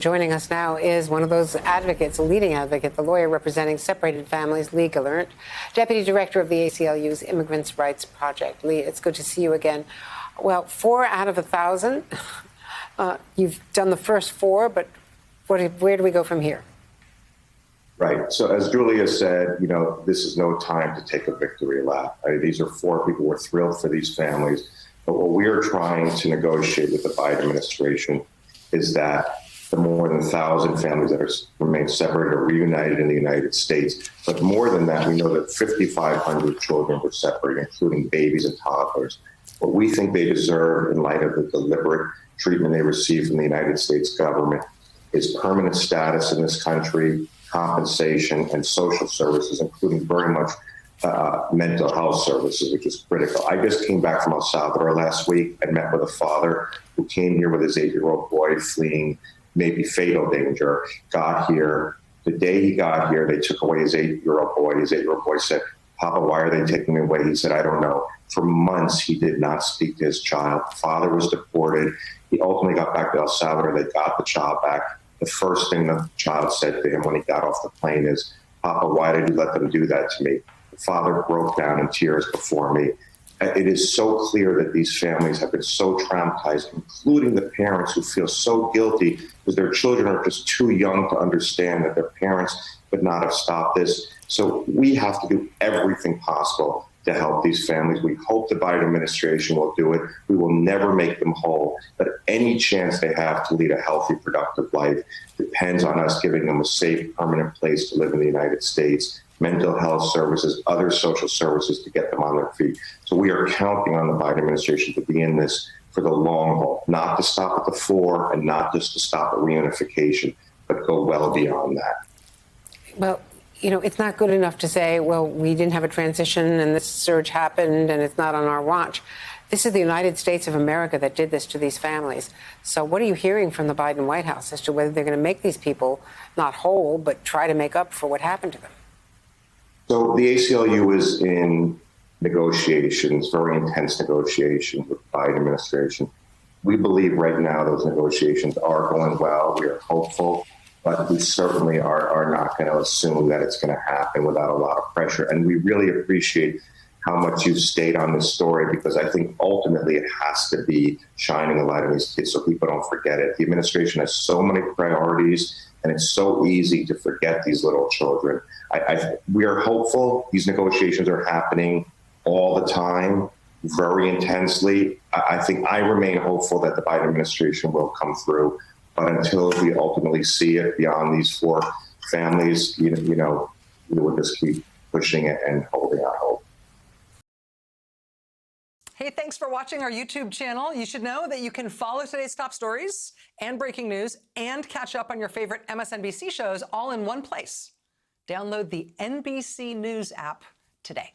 Joining us now is one of those advocates, a leading advocate, the lawyer representing separated families, Lee Gelernt, Deputy Director of the ACLU's Immigrants' Rights Project. Lee, it's good to see you again. Well, 4 out of 1,000. You've done the first 4, but where do we go from here? Right. So as Julia said, this is no time to take a victory lap. These are 4 people. We're thrilled for these families. But what we are trying to negotiate with the Biden administration is that the more than 1,000 families that remain separated are reunited in the United States. But more than that, we know that 5,500 children were separated, including babies and toddlers. What we think they deserve in light of the deliberate treatment they received from the United States government is permanent status in this country, compensation, and social services, including very much mental health services, which is critical. I just came back from El Salvador last week and met with a father who came here with his 8-year-old boy fleeing maybe fatal danger, got here. The day he got here, they took away his 8-year-old boy. His 8-year-old boy said, "Papa, why are they taking me away?" He said, "I don't know." For months, he did not speak to his child. The father was deported. He ultimately got back to El Salvador. They got the child back. The first thing the child said to him when he got off the plane is, "Papa, why did you let them do that to me?" The father broke down in tears before me. It is so clear that these families have been so traumatized, including the parents who feel so guilty because their children are just too young to understand that their parents could not have stopped this. So we have to do everything possible to help these families. We hope the Biden administration will do it. We will never make them whole, but any chance they have to lead a healthy, productive life depends on us giving them a safe, permanent place to live in the United States, mental health services, other social services to get them on their feet. So we are counting on the Biden administration to be in this for the long haul, not to stop at the 4 and not just to stop at reunification, but go well beyond that. Well, it's not good enough to say, well, we didn't have a transition and this surge happened and it's not on our watch. This is the United States of America that did this to these families. So what are you hearing from the Biden White House as to whether they're going to make these people not whole, but try to make up for what happened to them? So the ACLU is in negotiations, very intense negotiations with the Biden administration. We believe right now those negotiations are going well. We are hopeful, but we certainly are not going to assume that it's going to happen without a lot of pressure. And we really appreciate how much you've stayed on this story, because I think ultimately it has to be shining a light on these kids so people don't forget it. The administration has so many priorities, and it's so easy to forget these little children. We are hopeful. These negotiations are happening all the time, very intensely. I think I remain hopeful that the Biden administration will come through. But until we ultimately see it beyond these 4 families, we'll just keep pushing it and holding out hope. Hey, thanks for watching our YouTube channel. You should know that you can follow today's top stories and breaking news and catch up on your favorite MSNBC shows all in one place. Download the NBC News app today.